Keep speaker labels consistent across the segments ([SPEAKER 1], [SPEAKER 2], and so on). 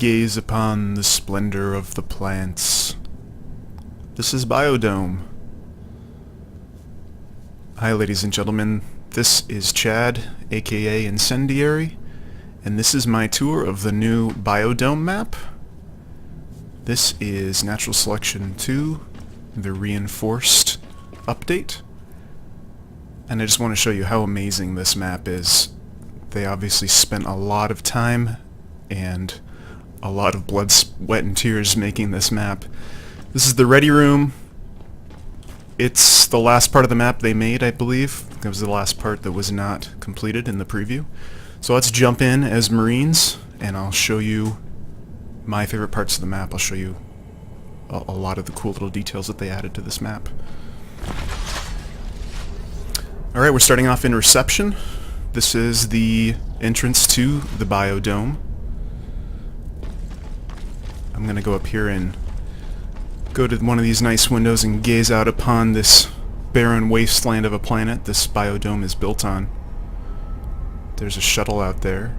[SPEAKER 1] gaze upon the splendor of the plants. This is Biodome. Hi ladies and gentlemen, this is Chad, aka Incendiary, and this is my tour of the new Biodome map. This is Natural Selection 2, the reinforced update. And I just want to show you how amazing this map is. They obviously spent a lot of time and a lot of blood, sweat, and tears making this map. This is the ready room. It's the last part of the map they made, I believe. It was the last part that was not completed in the preview. So let's jump in as Marines, and I'll show you my favorite parts of the map. I'll show you a lot of the cool little details that they added to this map. Alright, we're starting off in reception. This is the entrance to the Biodome. I'm going to go up here and go to one of these nice windows and gaze out upon this barren wasteland of a planet this Biodome is built on. There's a shuttle out there.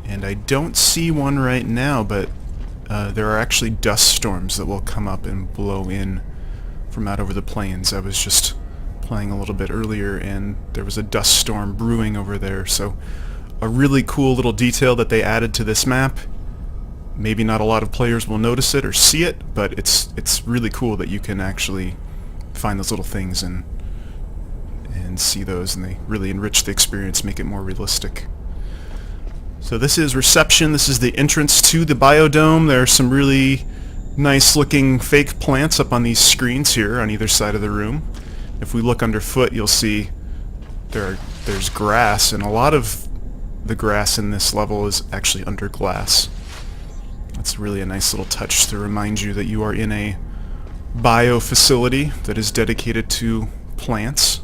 [SPEAKER 1] And I don't see one right now, but there are actually dust storms that will come up and blow in from out over the plains. I was just playing a little bit earlier and there was a dust storm brewing over there, so a really cool little detail that they added to this map. Maybe not a lot of players will notice it or see it, but it's really cool that you can actually find those little things and see those, and they really enrich the experience, make it more realistic. So this is reception. This is the entrance to the Biodome. There are some really nice looking fake plants up on these screens here on either side of the room. If we look underfoot, you'll see there's grass, and a lot of the grass in this level is actually under glass. That's really a nice little touch to remind you that you are in a bio facility that is dedicated to plants.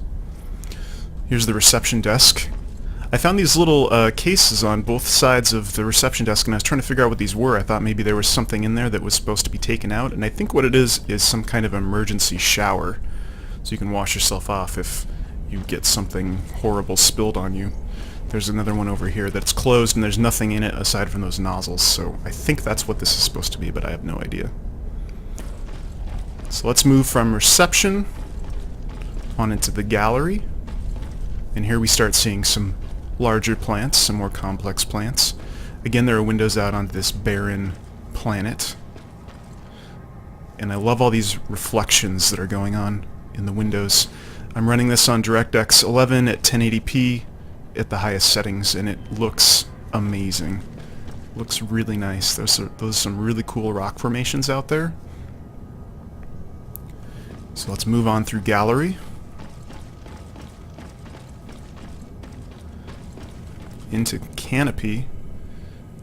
[SPEAKER 1] Here's the reception desk. I found these little cases on both sides of the reception desk, and I was trying to figure out what these were. I thought maybe there was something in there that was supposed to be taken out, and I think what it is some kind of emergency shower. So you can wash yourself off if you get something horrible spilled on you. There's another one over here that's closed and there's nothing in it aside from those nozzles, so I think that's what this is supposed to be, but I have no idea. So let's move from reception on into the gallery, and here we start seeing some larger plants, some more complex plants. Again, there are windows out onto this barren planet, and I love all these reflections that are going on in the windows. I'm running this on DirectX 11 at 1080p at the highest settings, and it looks amazing. It looks really nice. Those are some really cool rock formations out there. So let's move on through gallery. Into Canopy.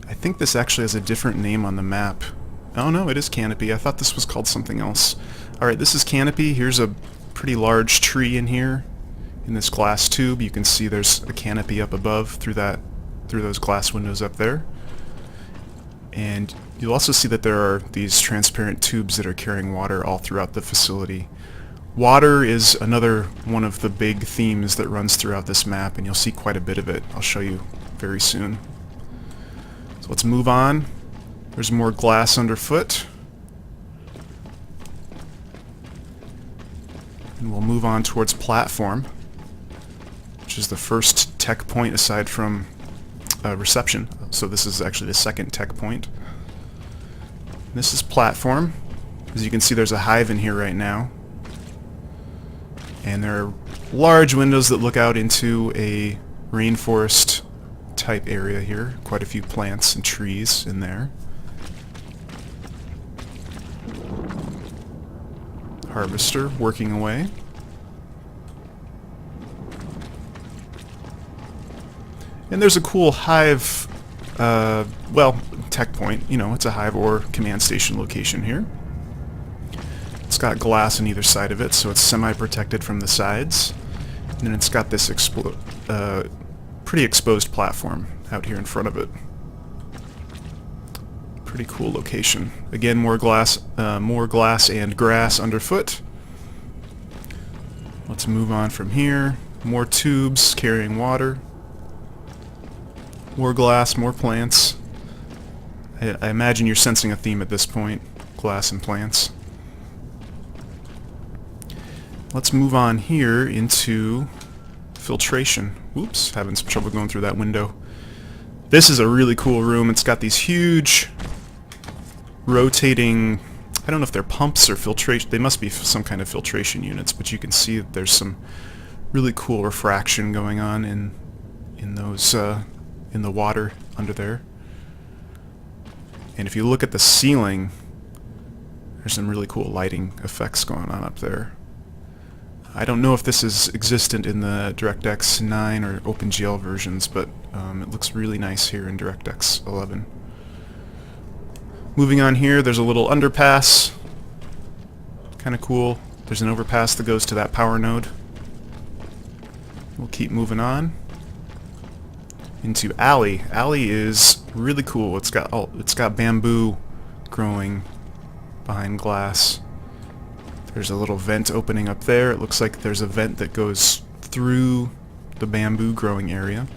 [SPEAKER 1] I think this actually has a different name on the map. Oh no, it is Canopy. I thought this was called something else. Alright, this is Canopy. Here's a pretty large tree in here. In this glass tube, you can see there's a canopy up above through those glass windows up there. And you'll also see that there are these transparent tubes that are carrying water all throughout the facility. Water is another one of the big themes that runs throughout this map, and you'll see quite a bit of it. I'll show you very soon. So let's move on. There's more glass underfoot. And we'll move on towards platform, which is the first tech point aside from reception. So this is actually the second tech point. This is platform. As you can see, there's a hive in here right now. And there are large windows that look out into a rainforest type area here. Quite a few plants and trees in there. Harvester working away. And there's a cool hive, well, tech point. You know, it's a hive or command station location here. It's got glass on either side of it, so it's semi-protected from the sides. And then it's got this pretty exposed platform out here in front of it. Pretty cool location. Again, more glass and grass underfoot. Let's move on from here. More tubes carrying water. More glass, more plants. I imagine you're sensing a theme at this point. Glass and plants. Let's move on here into filtration. Oops, having some trouble going through that window. This is a really cool room. It's got these huge rotating, I don't know if they're pumps or filtration. They must be some kind of filtration units, but you can see that there's some really cool refraction going on in those in the water under there. And if you look at the ceiling, there's some really cool lighting effects going on up there. I don't know if this is existent in the DirectX 9 or OpenGL versions, but it looks really nice here in DirectX 11. Moving on here, there's a little underpass. Kind of cool. There's an overpass that goes to that power node. We'll keep moving on into alley. Alley is really cool. It's got bamboo growing behind glass. There's a little vent opening up there. It looks like there's a vent that goes through the bamboo growing area.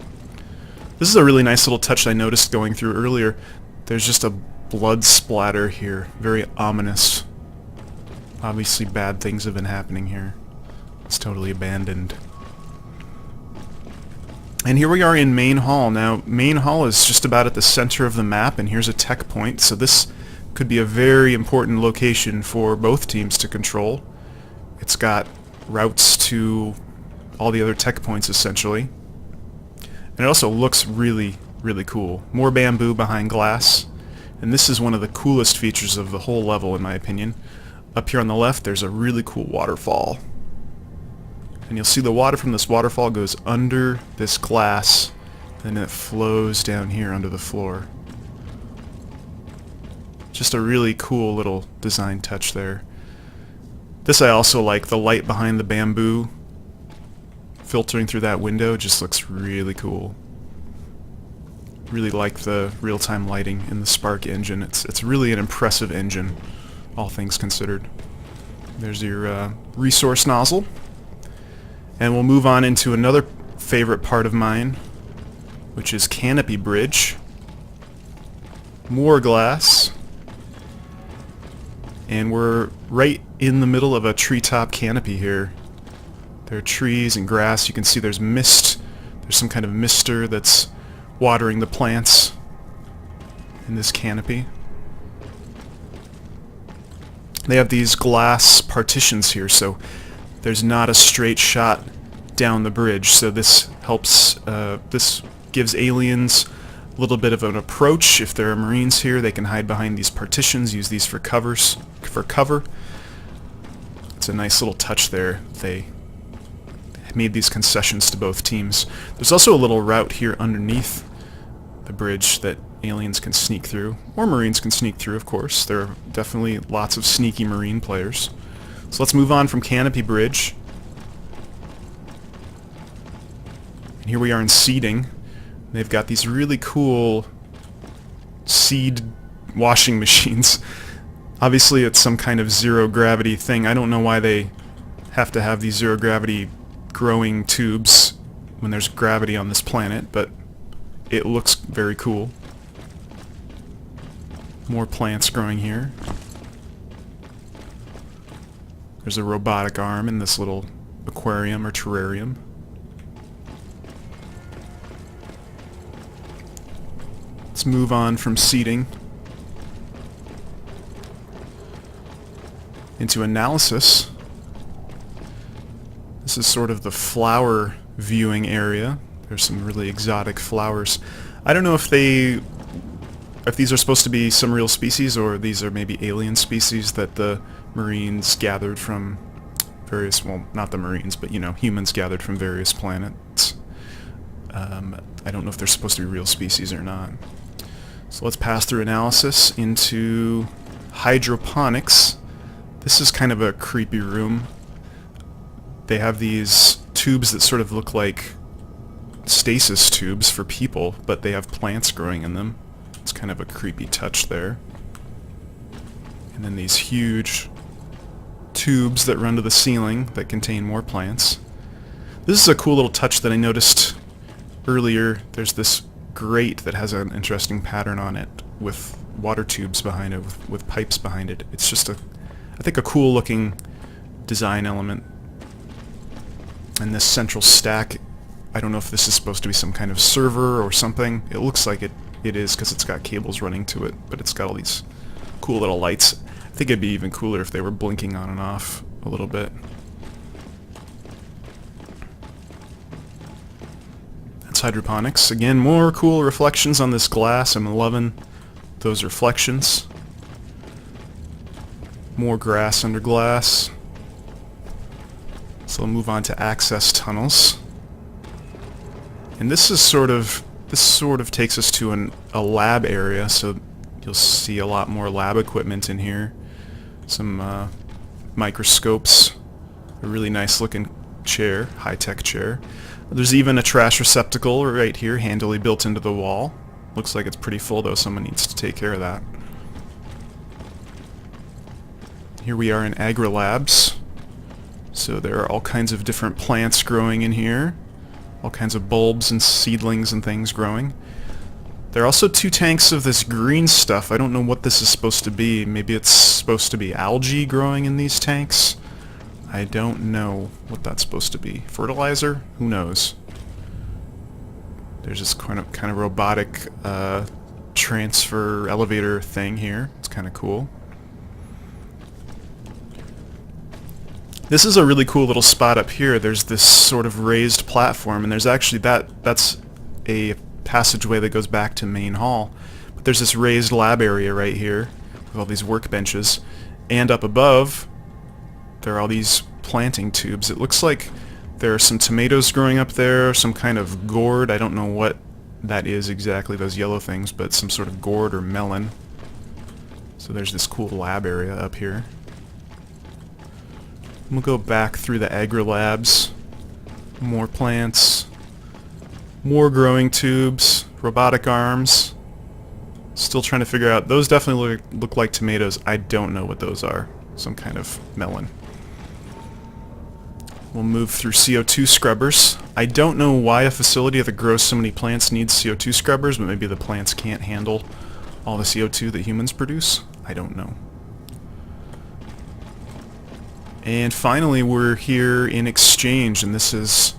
[SPEAKER 1] This is a really nice little touch I noticed going through earlier. There's just a blood splatter here. Very ominous. Obviously bad things have been happening here. It's totally abandoned. And here we are in Main Hall. Now, Main Hall is just about at the center of the map, and here's a tech point, so this could be a very important location for both teams to control. It's got routes to all the other tech points, essentially. And it also looks really, really cool. More bamboo behind glass. And this is one of the coolest features of the whole level, in my opinion. Up here on the left, there's a really cool waterfall. And you'll see the water from this waterfall goes under this glass, and it flows down here under the floor. Just a really cool little design touch there. This I also like. The light behind the bamboo filtering through that window just looks really cool. Really like the real-time lighting in the Spark engine. It's really an impressive engine, all things considered. There's your resource nozzle. And we'll move on into another favorite part of mine, which is Canopy Bridge. More glass. And we're right in the middle of a treetop canopy here. There are trees and grass. You can see there's mist. There's some kind of mister that's watering the plants in this canopy. They have these glass partitions here, so there's not a straight shot down the bridge. So this helps, this gives aliens a little bit of an approach. If there are Marines here, they can hide behind these partitions, use these for cover. It's a nice little touch there. They made these concessions to both teams. There's also a little route here underneath the bridge that aliens can sneak through, or Marines can sneak through, of course. There are definitely lots of sneaky Marine players. So let's move on from Canopy Bridge. And here we are in seeding. They've got these really cool seed washing machines. Obviously it's some kind of zero gravity thing. I don't know why they have to have these zero gravity growing tubes when there's gravity on this planet, but it looks very cool. More plants growing here. There's a robotic arm in this little aquarium or terrarium. Let's move on from seeding into analysis. This is sort of the flower viewing area. There's some really exotic flowers. I don't know if these are supposed to be some real species, or these are maybe alien species that the Marines gathered from various, well, not the Marines, but, you know, humans gathered from various planets. I don't know if they're supposed to be real species or not. So let's pass through analysis into hydroponics. This is kind of a creepy room. They have these tubes that sort of look like stasis tubes for people, but they have plants growing in them. It's kind of a creepy touch there. And then these huge tubes that run to the ceiling that contain more plants. This is a cool little touch that I noticed earlier. There's this grate that has an interesting pattern on it with water tubes behind it with pipes behind it. It's just I think a cool looking design element. And this central stack, I don't know if this is supposed to be some kind of server or something. It looks like it is because it's got cables running to it, but it's got all these cool little lights. I think it'd be even cooler if they were blinking on and off a little bit. That's hydroponics. Again, more cool reflections on this glass. I'm loving those reflections. More grass under glass. So we'll move on to access tunnels. And this sort of takes us to a lab area, so you'll see a lot more lab equipment in here. Some microscopes, a really nice looking chair, high-tech chair. There's even a trash receptacle right here, handily built into the wall. Looks like it's pretty full though, someone needs to take care of that. Here we are in Agri Labs. So there are all kinds of different plants growing in here. All kinds of bulbs and seedlings and things growing. There are also 2 tanks of this green stuff. I don't know what this is supposed to be. Maybe it's supposed to be algae growing in these tanks. I don't know what that's supposed to be. Fertilizer? Who knows? There's this kind of robotic transfer elevator thing here. It's kind of cool. This is a really cool little spot up here. There's this sort of raised platform, and there's actually that's a passageway that goes back to main hall. But there's this raised lab area right here with all these workbenches, and up above there are all these planting tubes. It looks like there are some tomatoes growing up there, some kind of gourd. I don't know what that is exactly, those yellow things, but some sort of gourd or melon. So there's this cool lab area up here. We'll go back through the Agri Labs. More plants. More growing tubes. Robotic arms. Still trying to figure out. Those definitely look like tomatoes. I don't know what those are. Some kind of melon. We'll move through CO2 scrubbers. I don't know why a facility that grows so many plants needs CO2 scrubbers, but maybe the plants can't handle all the CO2 that humans produce. I don't know. And finally, we're here in Exchange, and this is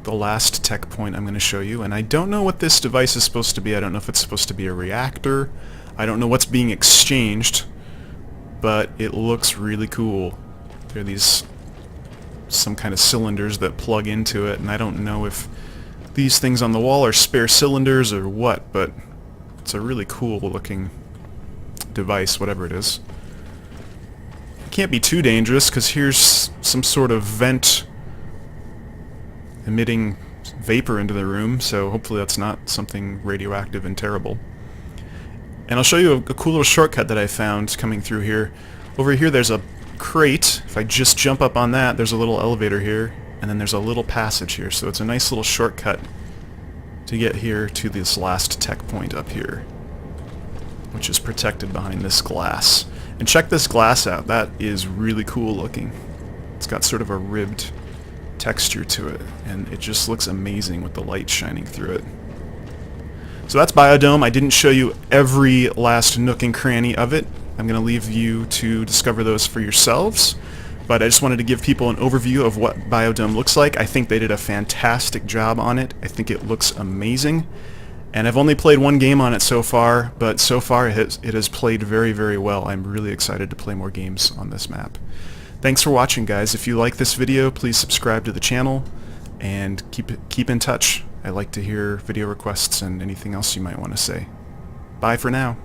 [SPEAKER 1] the last tech point I'm going to show you. And I don't know what this device is supposed to be. I don't know if it's supposed to be a reactor. I don't know what's being exchanged, but it looks really cool. There are these some kind of cylinders that plug into it, and I don't know if these things on the wall are spare cylinders or what, but it's a really cool looking device, whatever it is. Can't be too dangerous because here's some sort of vent emitting vapor into the room, so hopefully that's not something radioactive and terrible. And I'll show you a cool little shortcut that I found coming through here. Over here there's a crate. If I just jump up on that, there's a little elevator here, and then there's a little passage here, so it's a nice little shortcut to get here to this last tech point up here, which is protected behind this glass. And check this glass out. That is really cool looking. It's got sort of a ribbed texture to it, and it just looks amazing with the light shining through it. So that's Biodome. I didn't show you every last nook and cranny of it. I'm going to leave you to discover those for yourselves, but I just wanted to give people an overview of what Biodome looks like. I think they did a fantastic job on it. I think it looks amazing. And I've only played 1 game on it so far, but so far it has played very, very well. I'm really excited to play more games on this map. Thanks for watching, guys. If you like this video, please subscribe to the channel and keep in touch. I like to hear video requests and anything else you might want to say. Bye for now.